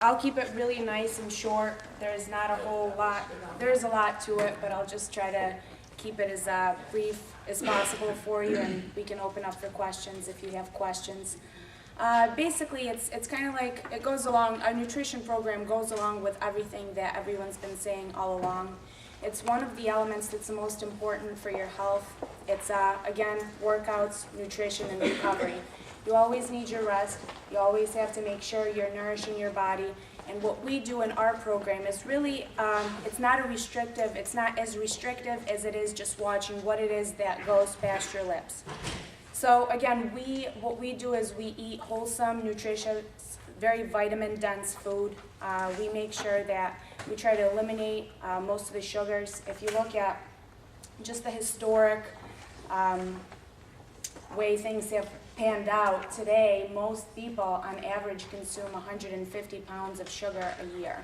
I'll keep it really nice and short. There's not a whole lot, there's a lot to it, but I'll just try to keep it as brief as possible for you, and we can open up for questions if you have questions. Basically, it's kind of like, it goes along, our nutrition program goes along with everything that everyone's been saying all along. It's one of the elements that's the most important for your health. It's, again, workouts, nutrition, and recovery. You always need your rest. You always have to make sure you're nourishing your body. And what we do in our program is really, it's not as restrictive as it is just watching what it is that goes past your lips. So again, what we do is we eat wholesome, nutritious, very vitamin-dense food. We make sure that we try to eliminate most of the sugars. If you look at just the historic way things have panned out today, most people on average consume 150 pounds of sugar a year.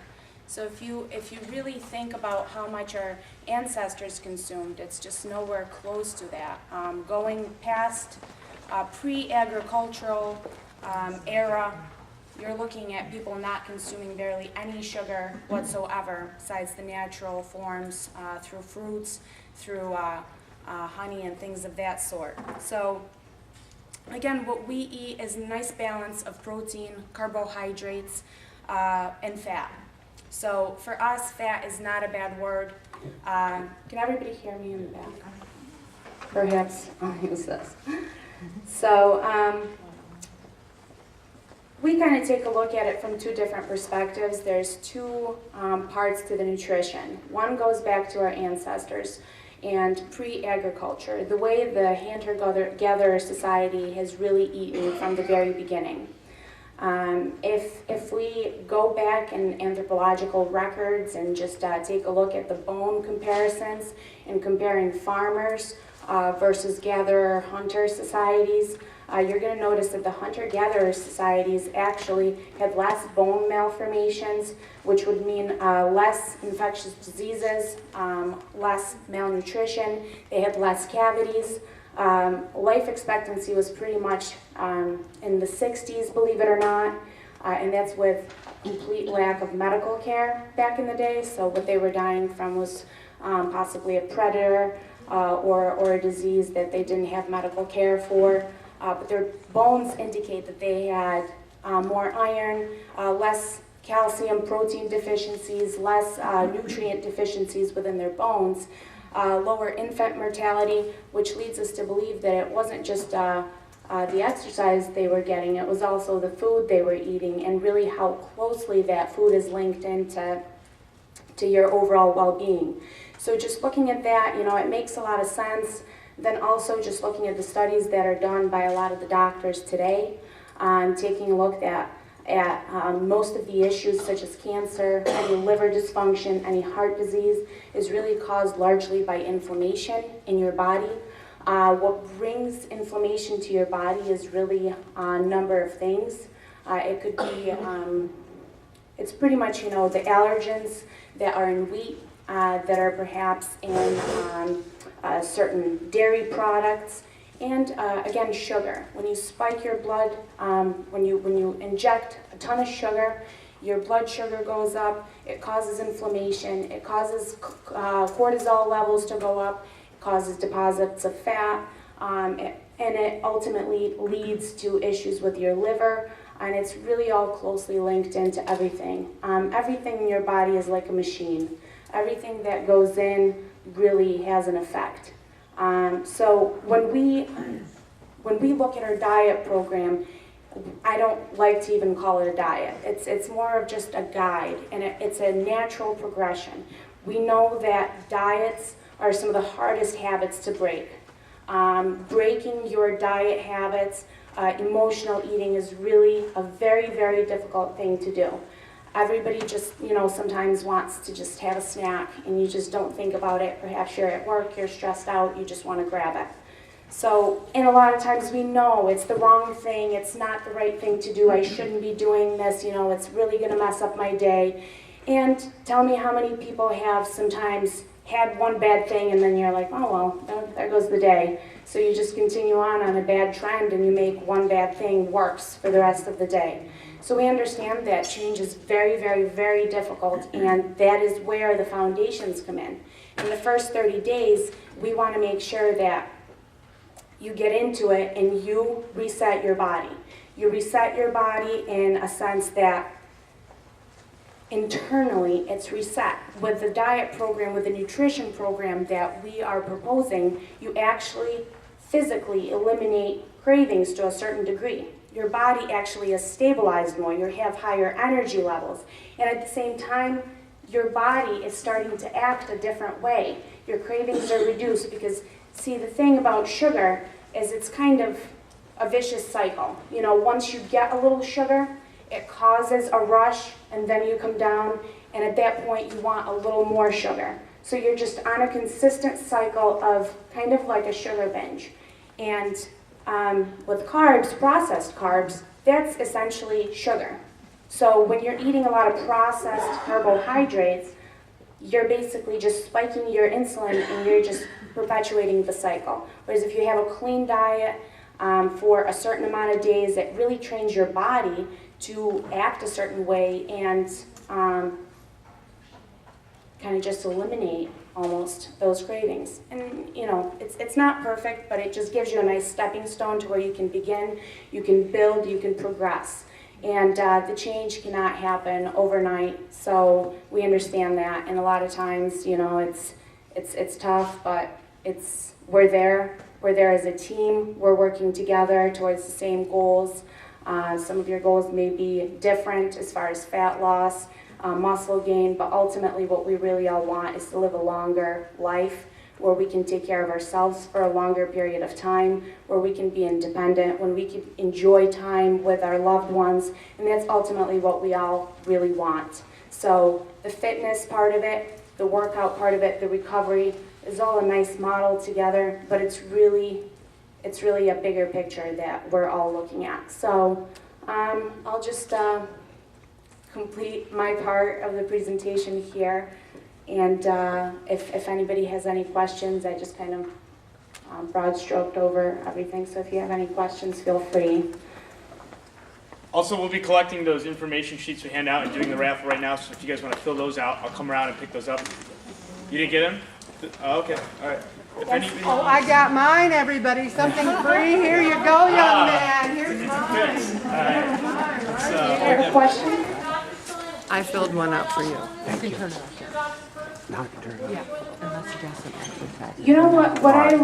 So if you really think about how much our ancestors consumed, it's just nowhere close to that. Going past pre-agricultural era, you're looking at people not consuming barely any sugar whatsoever, besides the natural forms through fruits, through honey and things of that sort. So again, what we eat is a nice balance of protein, carbohydrates, and fat. So for us, fat is not a bad word. Can everybody hear me in the back? Perhaps I'll use this. So we kind of take a look at it from two different perspectives. There's two parts to the nutrition. One goes back to our ancestors and pre-agriculture, the way the hunter-gatherer society has really eaten from the very beginning. If we go back in anthropological records and just take a look at the bone comparisons and comparing farmers versus gatherer-hunter societies, you're going to notice that the hunter-gatherer societies actually had less bone malformations, which would mean less infectious diseases, less malnutrition. They had less cavities. Life expectancy was pretty much in the 60s, believe it or not, and that's with complete lack of medical care back in the day. So what they were dying from was possibly a predator or a disease that they didn't have medical care for. But their bones indicate that they had more iron, less calcium, protein deficiencies, less nutrient deficiencies within their bones, lower infant mortality, which leads us to believe that it wasn't just the exercise they were getting, it was also the food they were eating, and really how closely that food is linked into your overall well-being. So just looking at that, it makes a lot of sense. Then also just looking at the studies that are done by a lot of the doctors today, taking a look at most of the issues such as cancer, any liver dysfunction, any heart disease is really caused largely by inflammation in your body. What brings inflammation to your body is really a number of things. It could be, it's pretty much, the allergens that are in wheat, that are perhaps in certain dairy products, and again, sugar. When you spike your blood, when you inject a ton of sugar, your blood sugar goes up, it causes inflammation, it causes cortisol levels to go up, it causes deposits of fat, and it ultimately leads to issues with your liver, and it's really all closely linked into everything. Everything in your body is like a machine. Everything that goes in really has an effect. So when we look at our diet program, I don't like to even call it a diet. It's more of just a guide, and it's a natural progression. We know that diets are some of the hardest habits to break. Breaking your diet habits, emotional eating is really a very, very difficult thing to do. Everybody just, sometimes wants to just have a snack, and you just don't think about it. Perhaps you're at work, you're stressed out, you just want to grab it. So, and a lot of times we know it's the wrong thing, it's not the right thing to do, I shouldn't be doing this, it's really going to mess up my day. And tell me how many people have sometimes had one bad thing, and then you're like, oh well, there goes the day. So you just continue on a bad trend, and you make one bad thing worse for the rest of the day. So we understand that change is very, very, very difficult, and that is where the foundations come in. In the first 30 days, we want to make sure that you get into it and you reset your body. You reset your body in a sense that internally it's reset. With the diet program, with the nutrition program that we are proposing, you actually physically eliminate cravings to a certain degree. Your body actually is stabilized more, you have higher energy levels, and at the same time, your body is starting to act a different way. Your cravings are reduced because, see, the thing about sugar is it's kind of a vicious cycle. You know, once you get a little sugar, it causes a rush, and then you come down, and at that point you want a little more sugar. So you're just on a consistent cycle of kind of like a sugar binge. And with carbs, processed carbs, that's essentially sugar. So when you're eating a lot of processed carbohydrates, you're basically just spiking your insulin and you're just perpetuating the cycle. Whereas if you have a clean diet for a certain amount of days, it really trains your body to act a certain way and kind of just eliminate almost those cravings. And you know, it's not perfect, but it just gives you a nice stepping stone to where you can begin, you can build, you can progress. And the change cannot happen overnight, so we understand that. And a lot of times, you know, it's tough, but we're there. We're there as a team. We're working together towards the same goals. Some of your goals may be different as far as fat loss, muscle gain, but ultimately what we really all want is to live a longer life where we can take care of ourselves for a longer period of time, where we can be independent, when we can enjoy time with our loved ones, and that's ultimately what we all really want. So the fitness part of it, the workout part of it, the recovery is all a nice model together, but it's really a bigger picture that we're all looking at. So I'll just complete my part of the presentation here. And if anybody has any questions, I just kind of broad stroked over everything. So if you have any questions, feel free. Also, we'll be collecting those information sheets we hand out and doing the raffle right now. So if you guys want to fill those out, I'll come around and pick those up. You didn't get them? Oh, okay. All right. If anybody Oh, I got mine, everybody. Something free. Here you go, young man. Here's mine. All right. Do you have a question? I filled one out for you. You can turn it off. Now I can turn it off. Yeah, unless you got some exercise. You know what I